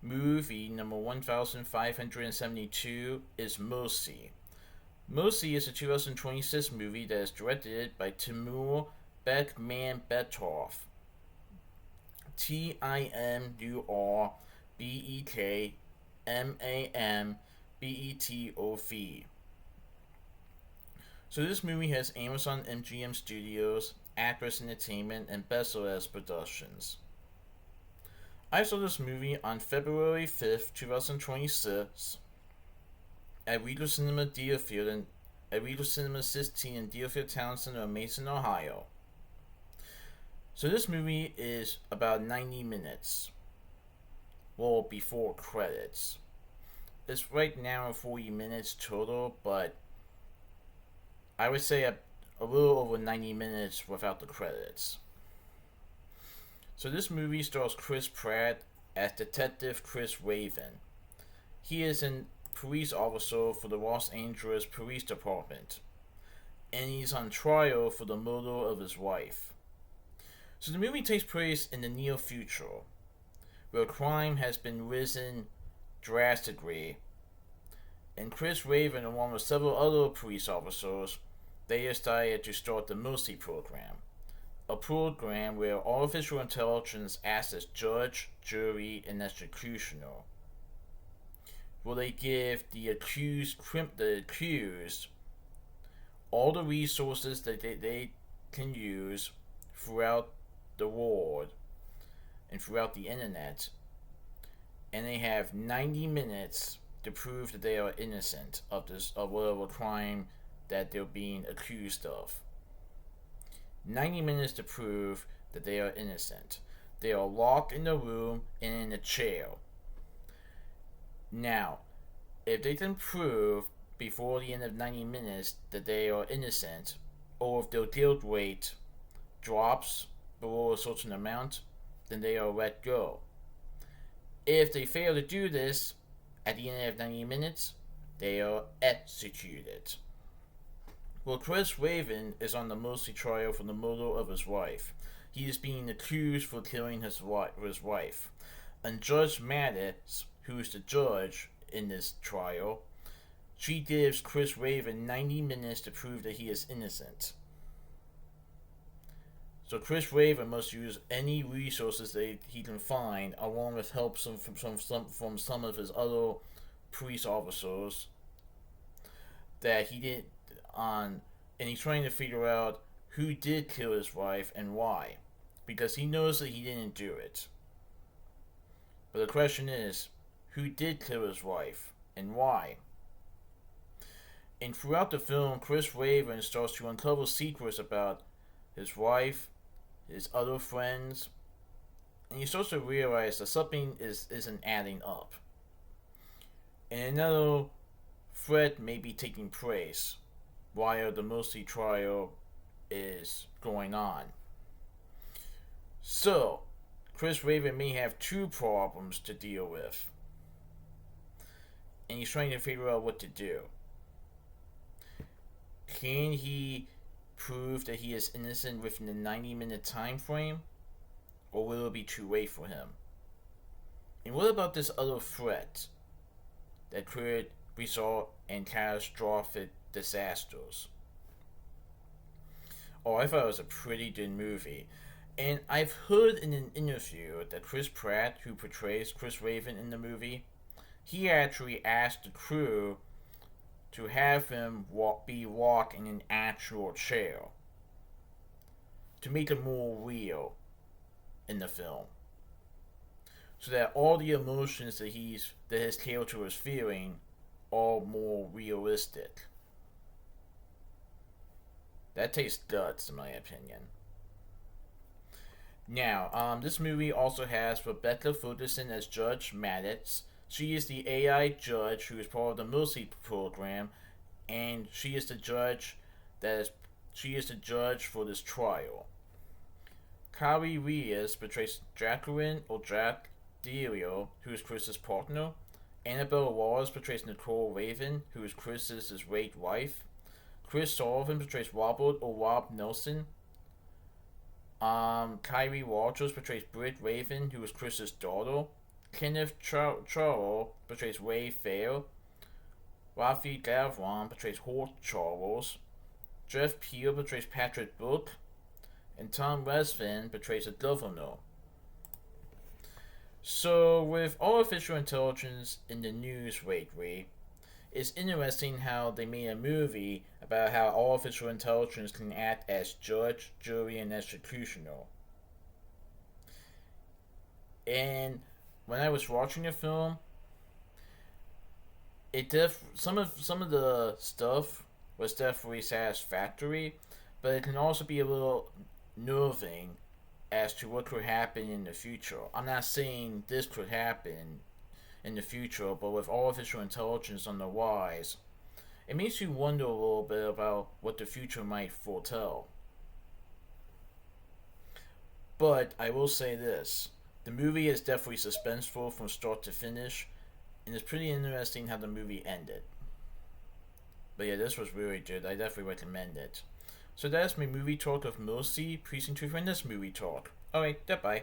movie number 1572 is Mosi. Mosi is a 2026 movie that is directed by Timur Bekmambetov. Timur Bekmambetov. So this movie has Amazon MGM Studios, Actress Entertainment, and Besseres Productions. I saw this movie on February 5th, 2026 at Regal Cinema Deerfield at Regal Cinema 16 in Deerfield Town Center, Mason, Ohio. So this movie is about 90 minutes. Well, before credits. It's right now 40 minutes total, but I would say a little over 90 minutes without the credits. So this movie stars Chris Pratt as Detective Chris Raven. He is a police officer for the Los Angeles Police Department, and he's on trial for the murder of his wife. So the movie takes place in the near future, where crime has been risen drastically, and Chris Raven, along with several other police officers, they decided to start the Mercy Program, a program where artificial intelligence acts as judge, jury, and executioner, where they give the accused all the resources that they can use throughout the world and throughout the internet, and they have 90 minutes to prove that they are innocent of whatever crime that they're being accused of. 90 minutes to prove that they are innocent. They are locked in the room and in a chair. Now, if they can prove before the end of 90 minutes that they are innocent, or if their guilt rate drops below a certain amount, then they are let go. If they fail to do this at the end of 90 minutes, they are executed. Well, Chris Raven is on the Mercy trial for the murder of his wife. He is being accused for killing his wife. And Judge Maddox, who is the judge in this trial, she gives Chris Raven 90 minutes to prove that he is innocent. So Chris Raven must use any resources that he can find, along with help from some of his other police officers that he did on, and he's trying to figure out who did kill his wife and why, because he knows that he didn't do it. But the question is, who did kill his wife and why? And throughout the film, Chris Raven starts to uncover secrets about his wife, his other friends, and he starts to realize that something isn't adding up. And another threat may be taking place while the Mercy trial is going on. So, Chris Raven may have two problems to deal with, and he's trying to figure out what to do. Can he prove that he is innocent within the 90-minute time frame, or will it be too late for him? And what about this other threat that could result in catastrophic disasters? Oh, I thought it was a pretty good movie. And I've heard in an interview that Chris Pratt, who portrays Chris Raven in the movie, he actually asked the crew to have him be walk in an actual chair to make it more real in the film, so that all the emotions that his character is feeling are more realistic. That takes guts, in my opinion. Now, this movie also has Rebecca Ferguson as Judge Maddox. She is the AI judge who is part of the Mercy program, and she is the judge for this trial. Kari Reyes portrays Jacqueline or Jack Delio, who is Chris's partner. Annabelle Wallis portrays Nicole Raven, who is Chris's raped wife. Chris Sullivan portrays Robert or Rob Nelson. Kyrie Walters portrays Britt Raven, who is Chris's daughter. Kenneth Charles portrays Ray Fair. Rafi Gavron portrays Holt Charles. Jeff Peel portrays Patrick Book. And Tom Resvin portrays the governor. So, with artificial intelligence in the news lately, it's interesting how they made a movie about how artificial intelligence can act as judge, jury, and executioner. And when I was watching the film, some of the stuff was definitely satisfactory, but it can also be a little nerving as to what could happen in the future. I'm not saying this could happen in the future, but with artificial intelligence on the rise, it makes you wonder a little bit about what the future might foretell. But I will say this: the movie is definitely suspenseful from start to finish, and it's pretty interesting how the movie ended. But yeah, this was really good. I definitely recommend it. So that's my movie talk of Mercy, Precinct 2 for this movie talk. Alright, goodbye.